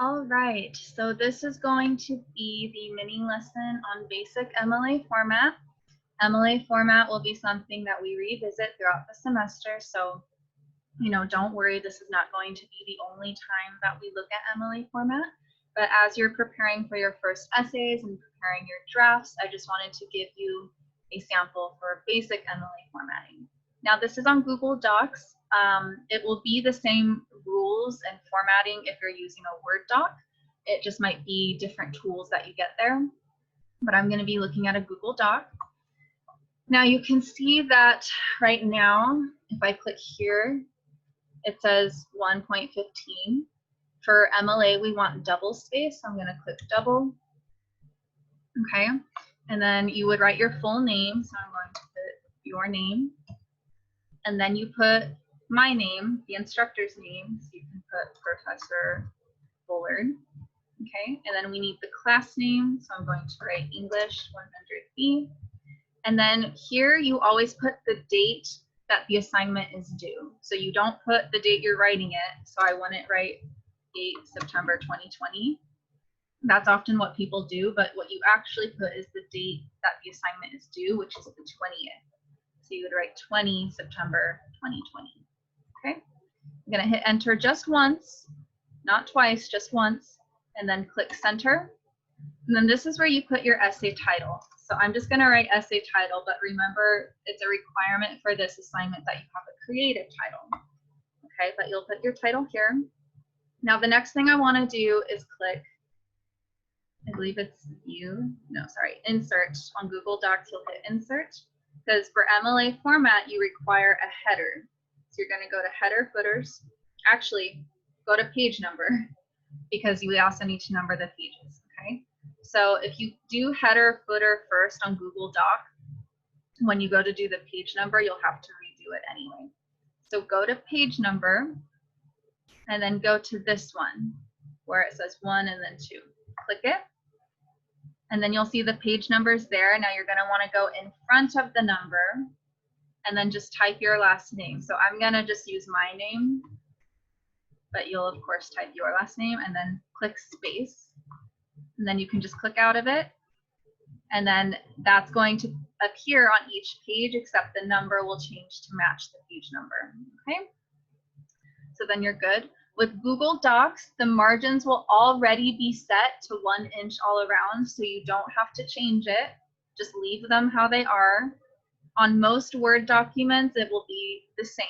All right, so this is going to be the mini lesson on basic MLA format. MLA format will be something that we revisit throughout the semester, so don't worry, this is not going to be the only time that we look at MLA format. But as you're preparing for your first essays and preparing your drafts, I just wanted to give you a sample for basic MLA formatting. Now this is on Google Docs. It will be the same rules and formatting if you're using a Word doc. It just might be different tools that you get there. But I'm going to be looking at a Google Doc. Now you can see that right now, if I click here, it says 1.15. For MLA, we want double space, so I'm going to click double. Okay, and then you would write your full name, so I'm going to put your name. And then you put my name, the instructor's name, so you can put Professor Bullard. Okay, and then we need the class name, so I'm going to write English 100B. And then here you always put the date that the assignment is due. So you don't put the date you're writing it. So I wouldn't write 8 September 2020. That's often what people do, but what you actually put is the date that the assignment is due, which is the 20th. So you would write 20 September 2020. Okay, I'm gonna hit enter just once, not twice, just once, and then click center. And then this is where you put your essay title. So I'm just gonna write essay title, but remember it's a requirement for this assignment that you have a creative title. Okay, but you'll put your title here. Now the next thing I wanna do is click, I believe it's insert. On Google Docs, you'll hit insert, because for MLA format, you require a header. So you're gonna go to header, footers. Actually, go to page number, because we also need to number the pages, okay? So if you do header, footer first on Google Doc, when you go to do the page number, you'll have to redo it anyway. So go to page number, and then go to this one, where it says 1 and then 2. Click it, and then you'll see the page numbers there. Now you're gonna wanna go in front of the number, and then just type your last name. So I'm gonna just use my name, but you'll of course type your last name and then click space. And then you can just click out of it. And then that's going to appear on each page, except the number will change to match the page number, okay? So then you're good. With Google Docs, the margins will already be set to 1 inch all around, so you don't have to change it. Just leave them how they are. On most Word documents, it will be the same.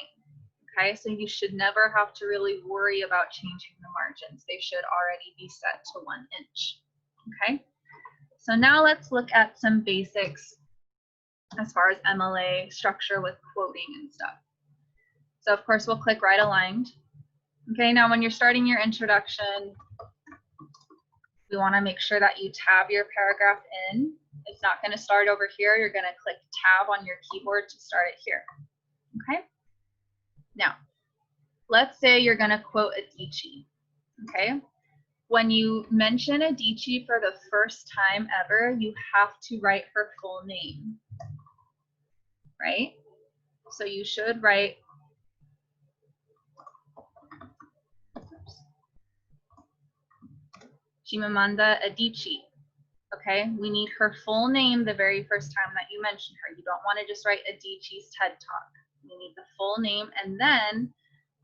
Okay, so you should never have to really worry about changing the margins. They should already be set to 1 inch. Okay, so now let's look at some basics as far as MLA structure with quoting and stuff. So of course, we'll click right aligned. Okay, now when you're starting your introduction, we want to make sure that you tab your paragraph in. It's not going to start over here. You're going to click tab on your keyboard to start it here. Okay. Now, let's say you're going to quote Adichie. Okay. When you mention Adichie for the first time ever, you have to write her full name, right? So you should write Chimamanda Adichie. Okay, we need her full name the very first time that you mention her. You don't want to just write Adichie's TED Talk. You need the full name, and then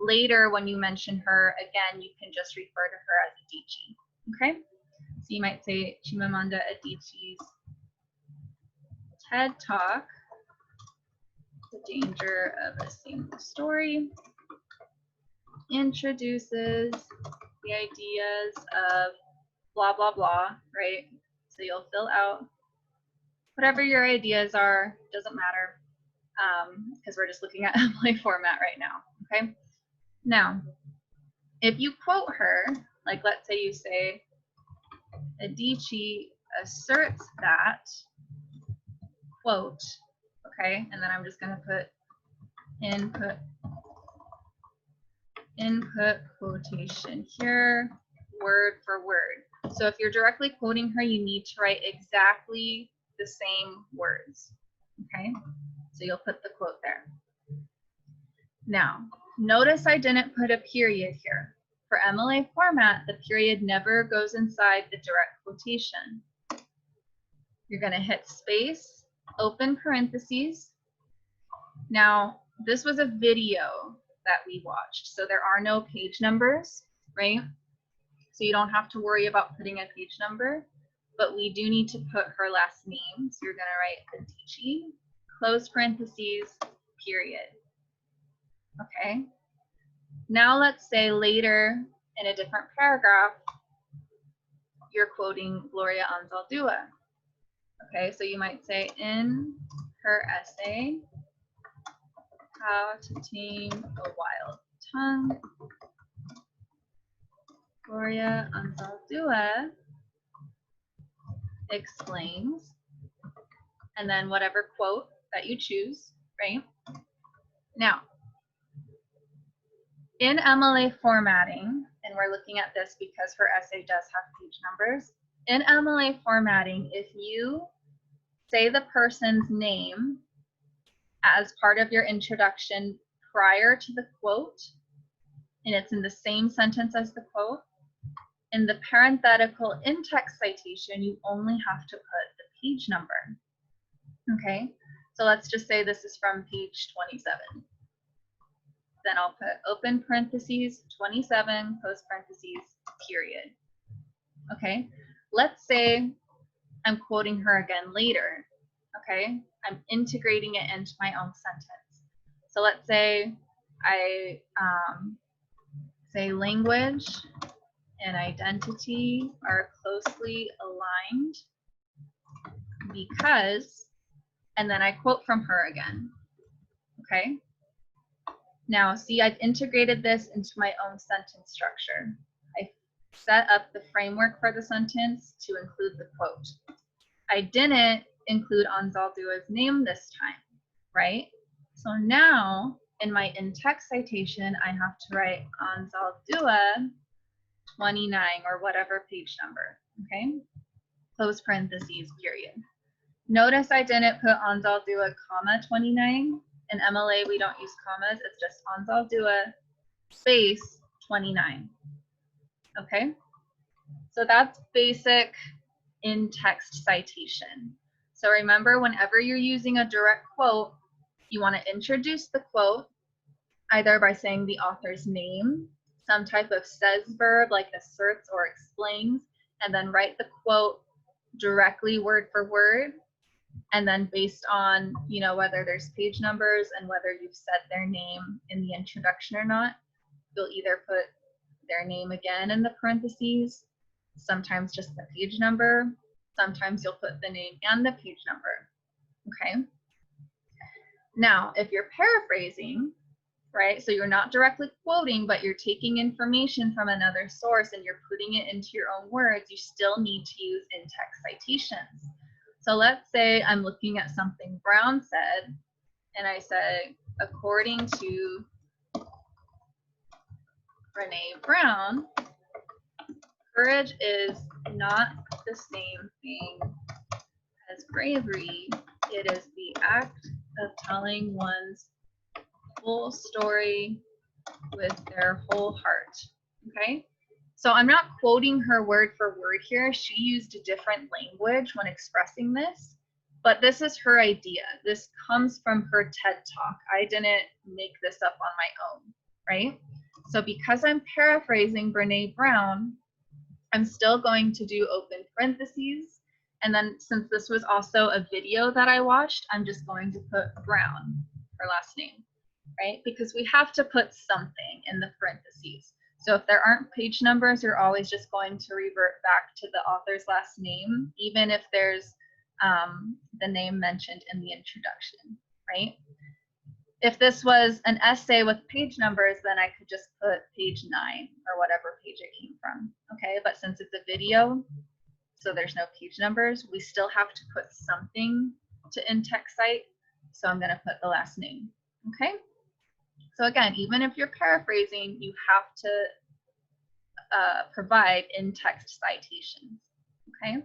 later when you mention her again, you can just refer to her as Adichie. Okay, so you might say Chimamanda Adichie's TED Talk, The Danger of a Single Story, introduces the ideas of blah, blah, blah, right? So you'll fill out whatever your ideas are, doesn't matter, because we're just looking at MLA format right now, okay? Now, if you quote her, like let's say you say, Adichie asserts that, quote, okay? And then I'm just gonna put input quotation here, word for word. So if you're directly quoting her, you need to write exactly the same words, okay? So you'll put the quote there. Now, notice I didn't put a period here. For MLA format, the period never goes inside the direct quotation. You're going to hit space, open parentheses. Now, this was a video that we watched, so there are no page numbers, right? So you don't have to worry about putting a page number, but we do need to put her last name. So you're going to write Adichie, close parentheses, period. Okay. Now let's say later in a different paragraph, you're quoting Gloria Anzaldúa. Okay, so you might say in her essay, How to Tame a Wild Tongue, Gloria Anzaldúa explains, and then whatever quote that you choose, right? Now, in MLA formatting, and we're looking at this because her essay does have page numbers, in MLA formatting, if you say the person's name as part of your introduction prior to the quote, and it's in the same sentence as the quote, in the parenthetical in-text citation, you only have to put the page number. Okay, so let's just say this is from page 27. Then I'll put open parentheses, 27, close parentheses, period. Okay, let's say I'm quoting her again later. Okay, I'm integrating it into my own sentence. So let's say I say language and identity are closely aligned because, and then I quote from her again. Okay. Now, see, I've integrated this into my own sentence structure. I set up the framework for the sentence to include the quote. I didn't include Anzaldúa's name this time, right? So now, in my in-text citation, I have to write Anzaldúa 29 or whatever page number, okay? Close parentheses, period. Notice I didn't put Anzaldúa, comma 29. In MLA, we don't use commas. It's just Anzaldúa space 29. Okay, so that's basic in-text citation. So remember, whenever you're using a direct quote, you want to introduce the quote either by saying the author's name, some type of says verb like asserts or explains, and then write the quote directly word for word. And then based on, you know, whether there's page numbers and whether you've said their name in the introduction or not, you'll either put their name again in the parentheses, sometimes just the page number, sometimes you'll put the name and the page number, okay? Now, if you're paraphrasing, right, so you're not directly quoting, but you're taking information from another source and you're putting it into your own words, you still need to use in-text citations. So let's say I'm looking at something Brown said, and I say, according to Brene Brown, courage is not the same thing as bravery. It is the act of telling one's full story with their whole heart. Okay? So I'm not quoting her word for word here. She used a different language when expressing this, but this is her idea. This comes from her TED Talk. I didn't make this up on my own, right? So because I'm paraphrasing Brene Brown, I'm still going to do open parentheses. And then since this was also a video that I watched, I'm just going to put Brown, her last name, right? Because we have to put something in the parentheses. So if there aren't page numbers, you're always just going to revert back to the author's last name, even if there's the name mentioned in the introduction, right? If this was an essay with page numbers, then I could just put page 9 or whatever page it came from, okay? But since it's a video, so there's no page numbers, we still have to put something to in-text cite, so I'm gonna put the last name, okay? So again, even if you're paraphrasing, you have to provide in-text citations, okay?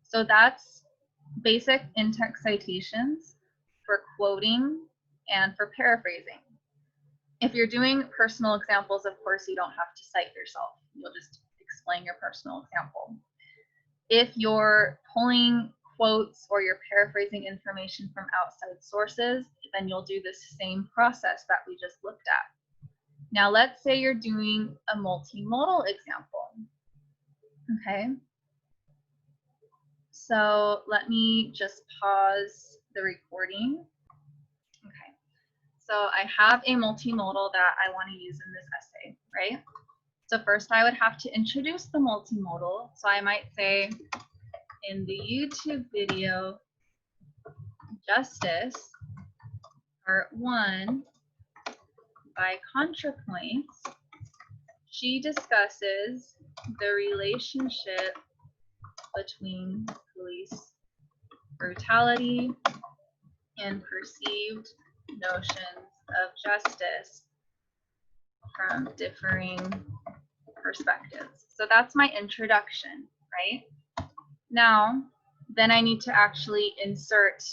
So that's basic in-text citations for quoting and for paraphrasing. If you're doing personal examples, of course, you don't have to cite yourself. You'll just explain your personal example. If you're pulling quotes or you're paraphrasing information from outside sources, then you'll do the same process that we just looked at. Now, let's say you're doing a multimodal example. Okay. So let me just pause the recording. Okay. So I have a multimodal that I want to use in this essay, right? So first I would have to introduce the multimodal. So I might say, in the YouTube video, Justice, Part 1, by ContraPoints, she discusses the relationship between police brutality and perceived notions of justice from differing perspectives. So that's my introduction, right? Now, then I need to actually insert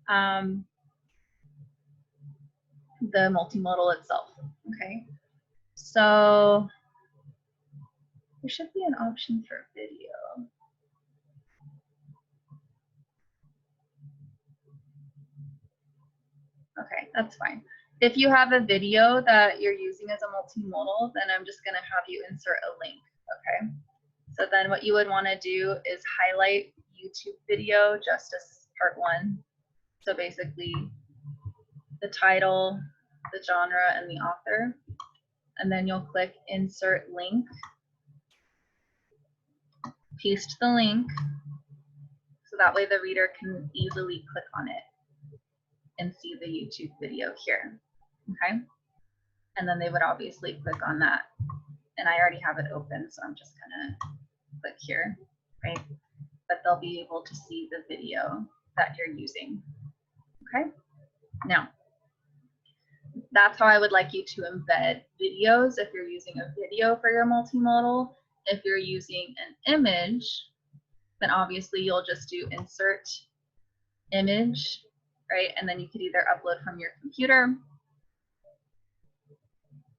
the multimodal itself, okay? So there should be an option for video. Okay, that's fine. If you have a video that you're using as a multimodal, then I'm just going to have you insert a link, okay? So then what you would want to do is highlight YouTube video Justice Part 1. So basically the title, the genre, and the author. And then you'll click Insert Link. Paste the link so that way the reader can easily click on it and see the YouTube video here, okay? And then they would obviously click on that. And I already have it open, so I'm just gonna click here, right? But they'll be able to see the video that you're using, okay? Now, that's how I would like you to embed videos if you're using a video for your multimodal. If you're using an image, then obviously you'll just do insert image, right? And then you could either upload from your computer,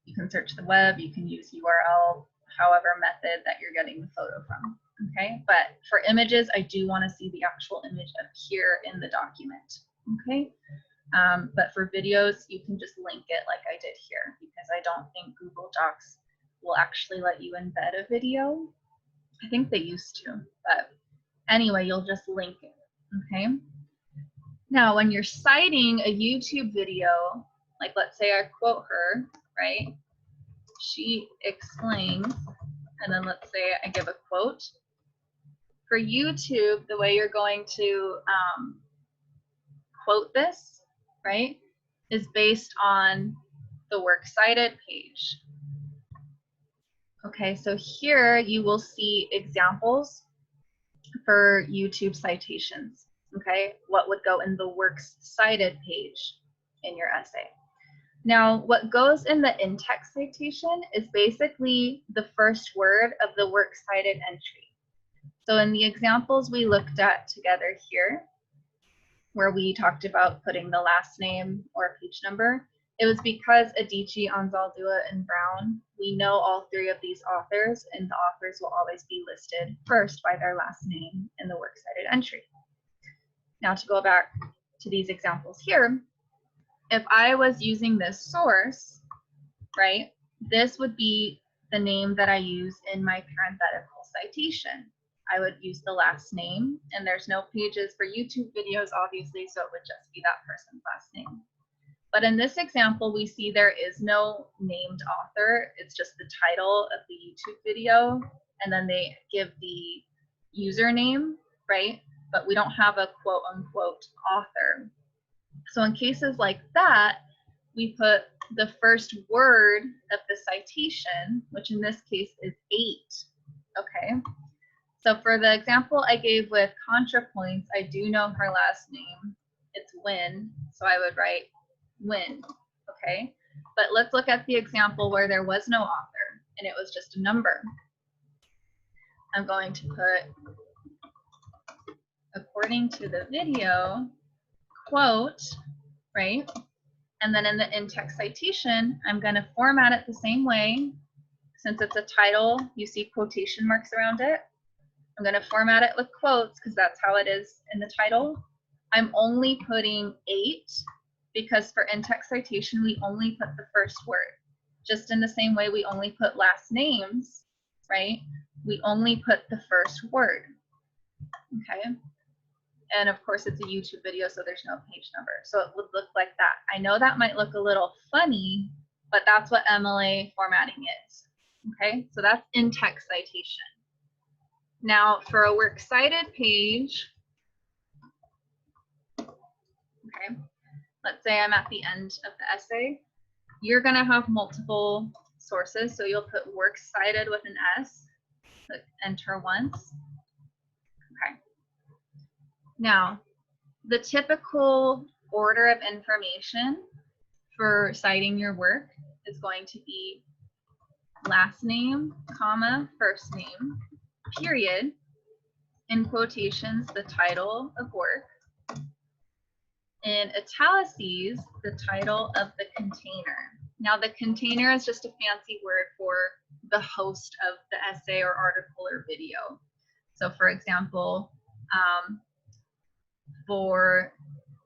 you can search the web, you can use URL, however method that you're getting the photo from, okay? But for images, I do want to see the actual image appear in the document, okay? But for videos, you can just link it like I did here, because I don't think Google Docs will actually let you embed a video. I think they used to, but anyway, you'll just link it, okay? Now, when you're citing a YouTube video, like let's say I quote her, right? She explains, and then let's say I give a quote. For YouTube, the way you're going to quote this, right, is based on the works cited page. Okay, so here you will see examples for YouTube citations, okay? What would go in the works cited page in your essay. Now, what goes in the in-text citation is basically the first word of the works cited entry. So in the examples we looked at together here, where we talked about putting the last name or page number, it was because Adichie, Anzaldúa, and Brown, we know all three of these authors, and the authors will always be listed first by their last name in the works cited entry. Now to go back to these examples here, if I was using this source, right, this would be the name that I use in my parenthetical citation. I would use the last name, and there's no pages for YouTube videos, obviously, so it would just be that person's last name. But in this example, we see there is no named author. It's just the title of the YouTube video, and then they give the username, right? But we don't have a quote unquote author. So in cases like that, we put the first word of the citation, which in this case is 8, okay? So for the example I gave with ContraPoints, I do know her last name. It's Wynn, so I would write Wynn, okay? But let's look at the example where there was no author and it was just a number. I'm going to put, according to the video, quote, right? And then in the in-text citation, I'm going to format it the same way. Since it's a title, you see quotation marks around it. I'm going to format it with quotes because that's how it is in the title. I'm only putting 8 because for in-text citation, we only put the first word. Just in the same way we only put last names, right? We only put the first word, okay? And of course, it's a YouTube video, so there's no page number. So it would look like that. I know that might look a little funny, but that's what MLA formatting is, okay? So that's in-text citation. Now, for a works cited page, okay, let's say I'm at the end of the essay, you're going to have multiple sources. So you'll put works cited with an S, click enter once. Okay. Now, the typical order of information for citing your work is going to be last name, comma, first name, period, in quotations, the title of work, in italices, the title of the container. Now, the container is just a fancy word for the host of the essay or article or video. So, for example, for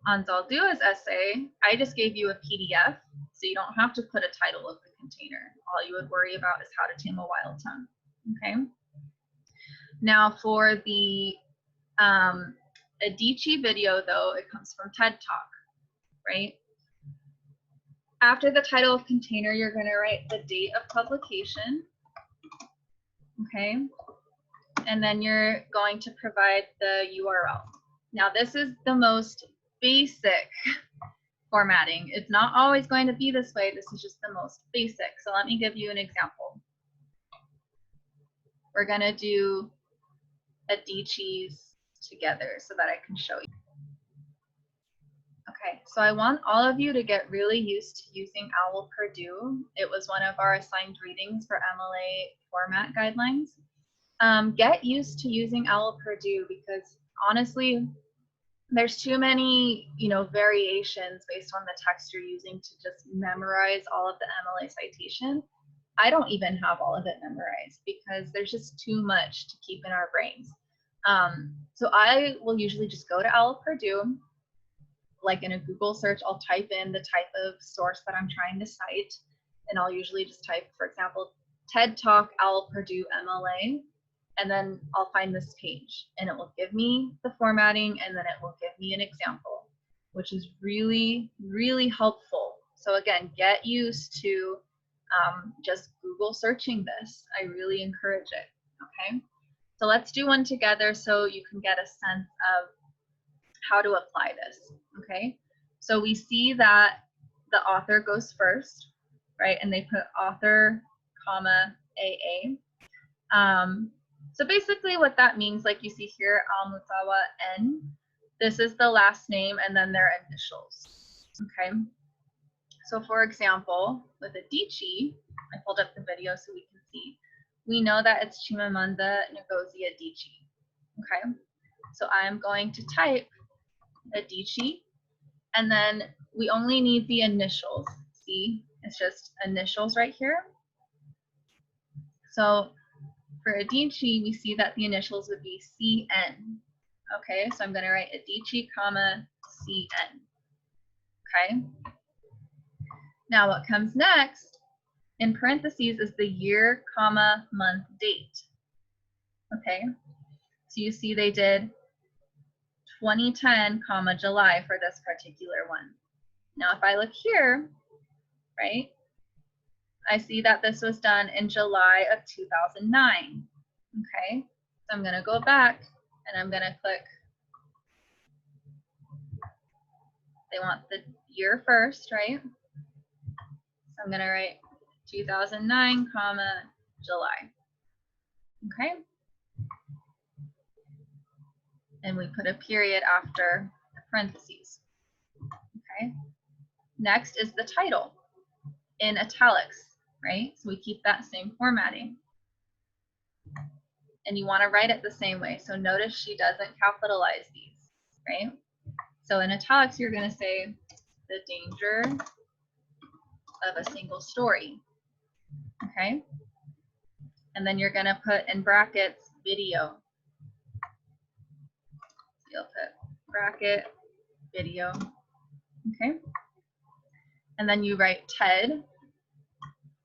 Anzaldua's essay, I just gave you a PDF, so you don't have to put a title of the container. All you would worry about is how to tame a wild tongue. Okay. Now, for the Adichie video, though, it comes from TED Talk, right? After the title of container, you're going to write the date of publication, okay? And then you're going to provide the URL. Now, this is the most basic formatting. It's not always going to be this way. This is just the most basic. So let me give you an example. We're going to do Adichie's together so that I can show you. Okay, so I want all of you to get really used to using OWL Purdue. It was one of our assigned readings for MLA format guidelines. Get used to using OWL Purdue because honestly, there's too many, variations based on the text you're using to just memorize all of the MLA citation. I don't even have all of it memorized because there's just too much to keep in our brains. So I will usually just go to OWL Purdue. Like in a Google search, I'll type in the type of source that I'm trying to cite, and I'll usually just type, for example, TED Talk OWL Purdue MLA, and then I'll find this page, and it will give me the formatting, and then it will give me an example, which is really, really helpful. So again, get used to just Google searching this. I really encourage it, okay? So let's do one together so you can get a sense of how to apply this, okay? So we see that the author goes first, right? And they put author, comma, AA. So basically what that means, like you see here, Al-Mutawa N, this is the last name and then their initials, okay? So for example, with Adichie, I pulled up the video so we can see, we know that it's Chimamanda Ngozi Adichie, okay? So I'm going to type Adichie, and then we only need the initials. See, it's just initials right here. So for Adichie, we see that the initials would be CN. Okay, so I'm going to write Adichie, comma, CN. Okay. Now what comes next in parentheses is the year, comma, month, date. Okay, so you see they did 2010, comma, July for this particular one. Now, if I look here, right, I see that this was done in July of 2009. Okay, so I'm going to go back and I'm going to click. They want the year first, right? So I'm going to write 2009, comma, July. Okay, and we put a period after the parentheses. Okay, next is the title in italics, right? So we keep that same formatting. And you want to write it the same way. So notice she doesn't capitalize these, right? So in italics, you're going to say the danger of a single story. Okay? And then you're going to put in brackets video. So you'll put bracket video. Okay? And then you write TED,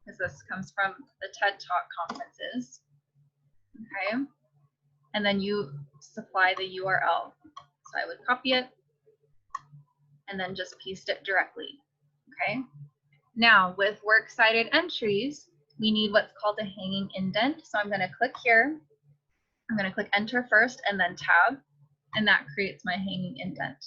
because this comes from the TED Talk conferences. Okay? And then you supply the URL. So I would copy it and then just paste it directly. Okay? Now, with works cited entries, we need what's called a hanging indent. So I'm going to click here. I'm going to click enter first and then tab, and that creates my hanging indent.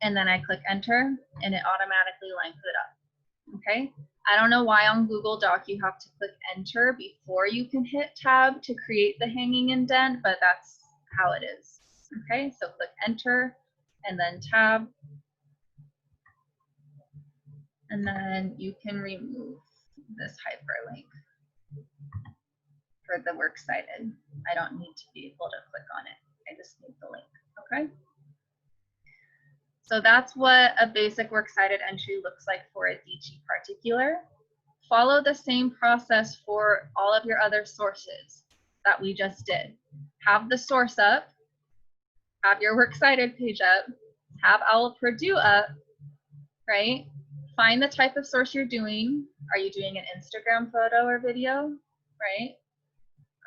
And then I click enter and it automatically lines it up. Okay? I don't know why on Google Doc you have to click enter before you can hit tab to create the hanging indent, but that's how it is. Okay? So click enter and then tab. And then you can remove this hyperlink for the works cited. I don't need to be able to click on it. I just need the link. Okay? So that's what a basic works cited entry looks like for a DT particular. Follow the same process for all of your other sources that we just did. Have the source up, have your works cited page up, have OWL Purdue up, right? Find the type of source you're doing. Are you doing an Instagram photo or video, right?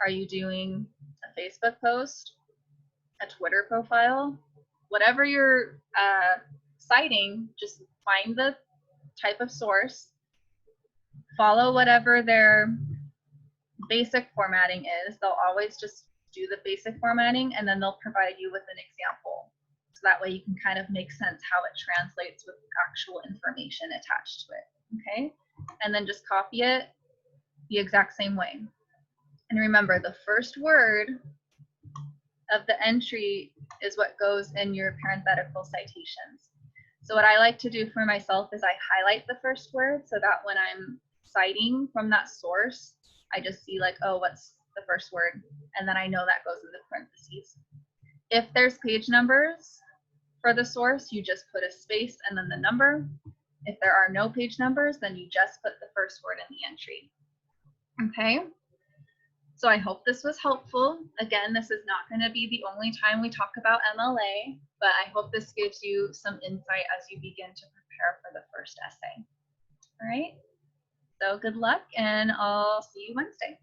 Are you doing a Facebook post, a Twitter profile? Whatever you're citing, just find the type of source, follow whatever their basic formatting is. They'll always just do the basic formatting, and then they'll provide you with an example. So that way you can kind of make sense how it translates with actual information attached to it. Okay? And then just copy it the exact same way. And remember, the first word of the entry is what goes in your parenthetical citations. So what I like to do for myself is I highlight the first word so that when I'm citing from that source, I just see like, oh, what's the first word? And then I know that goes in the parentheses. If there's page numbers for the source, you just put a space and then the number. If there are no page numbers, then you just put the first word in the entry. Okay? So I hope this was helpful. Again, this is not going to be the only time we talk about MLA, but I hope this gives you some insight as you begin to prepare for the first essay. All right? So good luck, and I'll see you Wednesday.